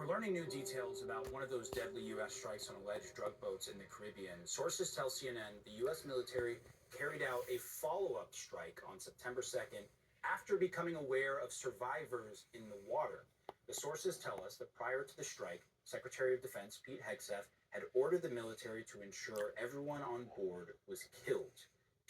We're learning new details about one of those deadly U.S. strikes on alleged drug boats in the Caribbean. Sources tell CNN the U.S. military carried out a follow up strike on September 2nd after becoming aware of survivors in the water. The sources tell us that prior to the strike, Secretary of Defense Pete Hegseth had ordered the military to ensure everyone on board was killed.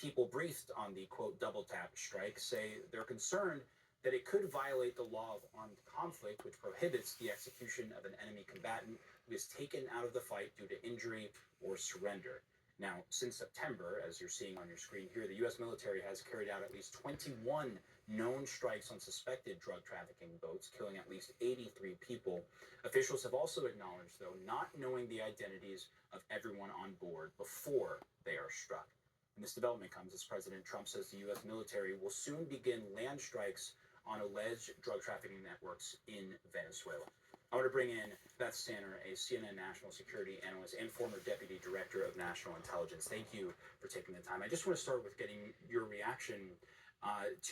People briefed on the quote double tap strike say they're concerned that it could violate the law of armed conflict, which prohibits the execution of an enemy combatant who is taken out of the fight due to injury or surrender. Now, since September, as you're seeing on your screen here, the U.S. military has carried out at least 21 known strikes on suspected drug trafficking boats, killing at least 83 people. Officials have also acknowledged, though, not knowing the identities of everyone on board before they are struck. And this development comes as President Trump says the U.S. military will soon begin land strikes on alleged drug trafficking networks in Venezuela. I want to bring in Beth Stanner, a CNN national security analyst and former deputy director of national intelligence. Thank you for taking the time. I just want to start with getting your reaction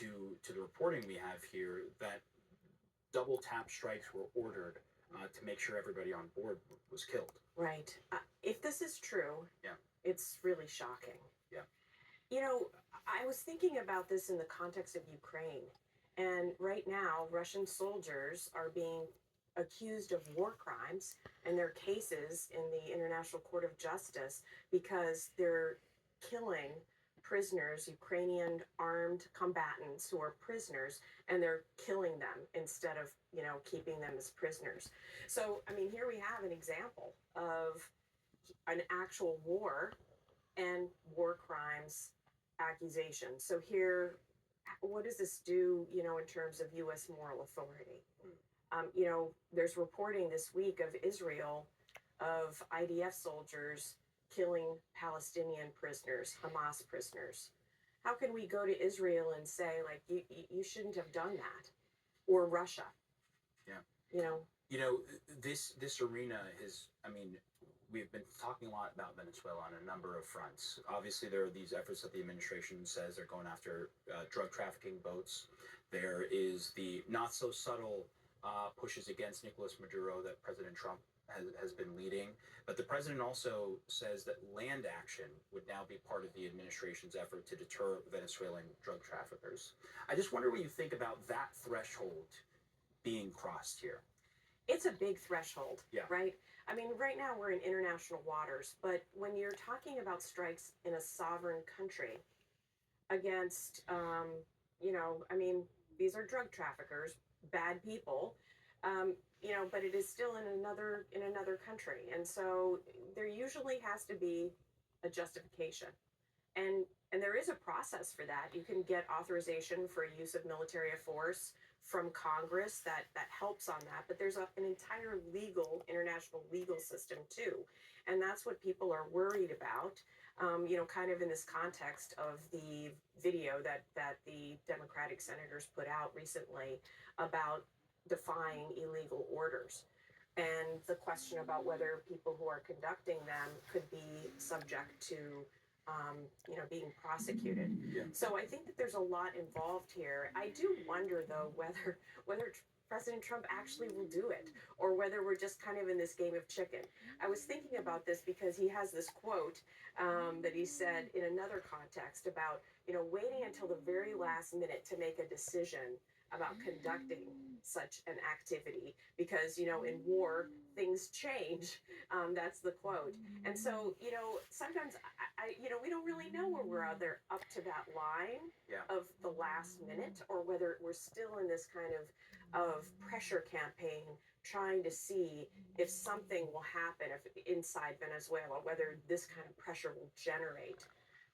to the reporting we have here that double tap strikes were ordered to make sure everybody on board was killed. Right. If this is true, yeah, it's really shocking. Yeah. You know, I was thinking about this in the context of Ukraine. And right now, Russian soldiers are being accused of war crimes and their cases in the International Court of Justice because they're killing prisoners, Ukrainian armed combatants who are prisoners, and they're killing them instead of, keeping them as prisoners. So, I mean, here we have an example of an actual war and war crimes accusation. So here, what does this do, in terms of U.S. moral authority? There's reporting this week of Israel of IDF soldiers killing Palestinian prisoners, Hamas prisoners. How can we go to Israel and say, like, you shouldn't have done that? Or Russia? Yeah. This arena is, we've been talking a lot about Venezuela on a number of fronts. Obviously, there are these efforts that the administration says they're going after drug trafficking boats. There is the not so subtle pushes against Nicolas Maduro that President Trump has been leading. But the president also says that land action would now be part of the administration's effort to deter Venezuelan drug traffickers. I just wonder what you think about that threshold being crossed here. It's a big threshold, yeah, right? I mean, right now we're in international waters, but when you're talking about strikes in a sovereign country against, these are drug traffickers, bad people, but it is still in another country, and so there usually has to be a justification, and there is a process for that. You can get authorization for use of military force from Congress that helps on that, but there's an entire international legal system too, and that's what people are worried about. Kind of in this context of the video that the Democratic senators put out recently about defying illegal orders, and the question about whether people who are conducting them could be subject to being prosecuted. Yeah. So I think that there's a lot involved here. I do wonder, though, whether President Trump actually will do it, or whether we're just kind of in this game of chicken. I was thinking about this because he has this quote that he said in another context about, waiting until the very last minute to make a decision about conducting such an activity because, in war, things change. That's the quote. And so, sometimes we don't really know where we're out there up to that line, yeah, of the last minute, or whether we're still in this kind of pressure campaign trying to see if something will happen inside Venezuela, whether this kind of pressure will generate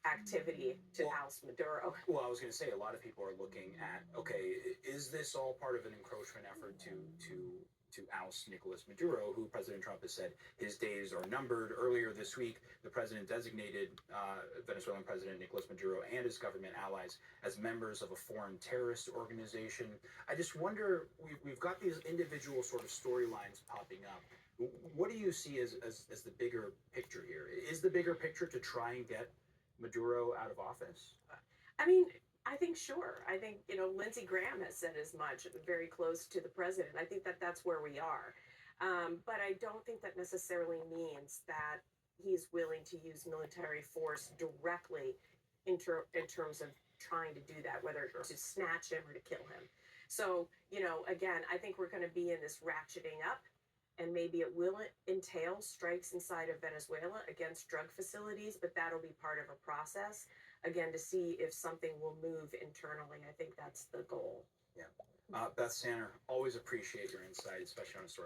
activity to oust Maduro. Well, I was going to say, a lot of people are looking at, okay, is this all part of an encroachment effort to oust Nicolas Maduro, who President Trump has said his days are numbered. Earlier this week, the president designated Venezuelan President Nicolas Maduro and his government allies as members of a foreign terrorist organization. I just wonder, we've got these individual sort of storylines popping up. What do you see as the bigger picture here? Is the bigger picture to try and get Maduro out of office? I think sure. I think, Lindsey Graham has said as much, very close to the president. I think that that's where we are. But I don't think that necessarily means that he's willing to use military force directly in terms of trying to do that, whether Sure. to snatch him or to kill him. So, again, I think we're going to be in this ratcheting up, and maybe it will entail strikes inside of Venezuela against drug facilities, but that'll be part of a process, again, to see if something will move internally. I think that's the goal. Yeah. Beth Sanner, always appreciate your insight, especially on a story